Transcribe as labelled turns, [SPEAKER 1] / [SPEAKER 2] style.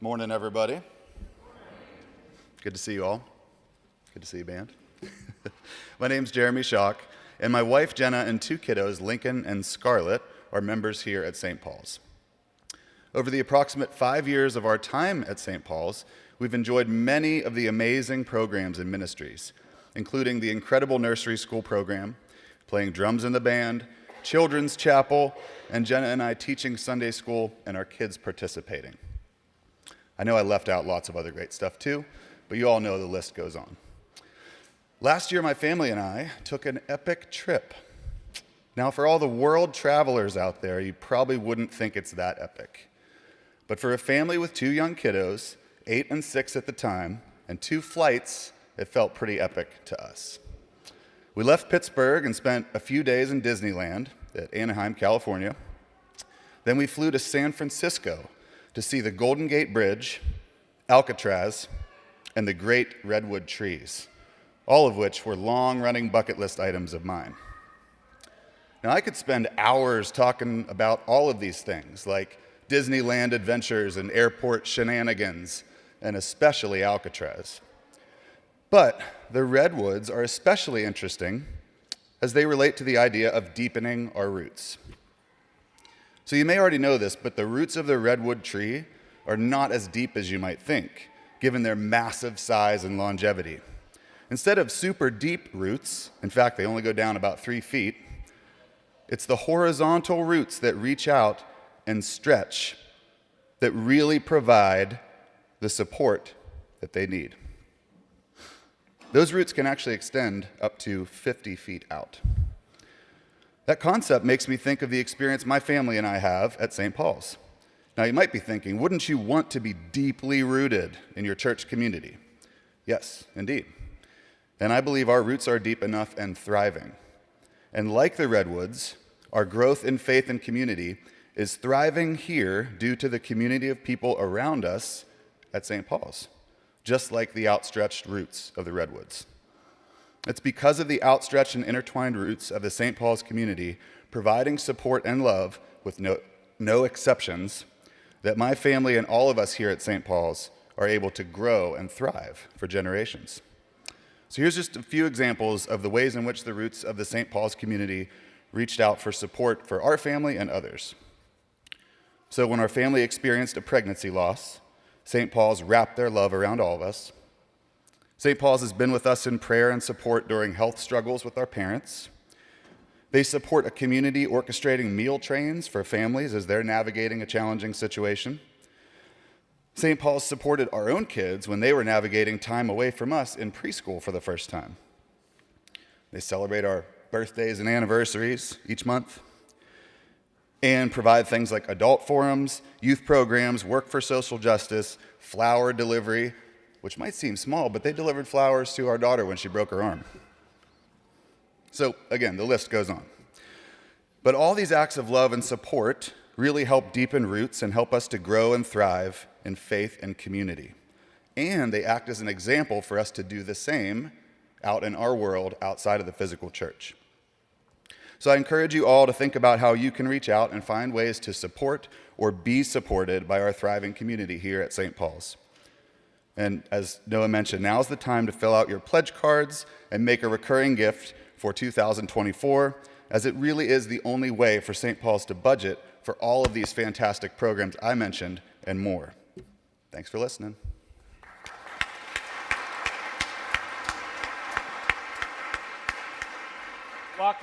[SPEAKER 1] Morning, everybody. Good to see you all. Good to see you, band. My name's Jeremy Schock, and my wife, Jenna, and two kiddos, Lincoln and Scarlett, are members here at St. Paul's. Over the approximate 5 years of our time at St. Paul's, we've enjoyed many of the amazing programs and ministries, including the incredible nursery school program, playing drums in the band, children's chapel, and Jenna and I teaching Sunday school and our kids participating. I know I left out lots of other great stuff too, but you all know the list goes on. Last year, my family and I took an epic trip. Now, for all the world travelers out there, you probably wouldn't think it's that epic. But for a family with two young kiddos, 8 and 6 at the time, and 2 flights, it felt pretty epic to us. We left Pittsburgh and spent a few days in Disneyland at Anaheim, California. Then we flew to San Francisco to see the Golden Gate Bridge, Alcatraz, and the great redwood trees, all of which were long-running bucket list items of mine. Now, I could spend hours talking about all of these things, like Disneyland adventures and airport shenanigans, and especially Alcatraz. But the redwoods are especially interesting as they relate to the idea of deepening our roots. So you may already know this, but the roots of the redwood tree are not as deep as you might think, given their massive size and longevity. Instead of super deep roots, in fact, they only go down about 3 feet, it's the horizontal roots that reach out and stretch that really provide the support that they need. Those roots can actually extend up to 50 feet out. That concept makes me think of the experience my family and I have at St. Paul's. Now, you might be thinking, wouldn't you want to be deeply rooted in your church community? Yes, indeed. And I believe our roots are deep enough and thriving. And like the redwoods, our growth in faith and community is thriving here due to the community of people around us at St. Paul's, just like the outstretched roots of the redwoods. It's because of the outstretched and intertwined roots of the St. Paul's community, providing support and love with no exceptions, that my family and all of us here at St. Paul's are able to grow and thrive for generations. So here's just a few examples of the ways in which the roots of the St. Paul's community reached out for support for our family and others. So when our family experienced a pregnancy loss, St. Paul's wrapped their love around all of us. St. Paul's has been with us in prayer and support during health struggles with our parents. They support a community orchestrating meal trains for families as they're navigating a challenging situation. St. Paul's supported our own kids when they were navigating time away from us in preschool for the first time. They celebrate our birthdays and anniversaries each month and provide things like adult forums, youth programs, work for social justice, flower delivery, which might seem small, but they delivered flowers to our daughter when she broke her arm. So again, the list goes on. But all these acts of love and support really help deepen roots and help us to grow and thrive in faith and community. And they act as an example for us to do the same out in our world outside of the physical church. So I encourage you all to think about how you can reach out and find ways to support or be supported by our thriving community here at St. Paul's. And as Noah mentioned, now's the time to fill out your pledge cards and make a recurring gift for 2024, as it really is the only way for St. Paul's to budget for all of these fantastic programs I mentioned and more. Thanks for listening.
[SPEAKER 2] Walk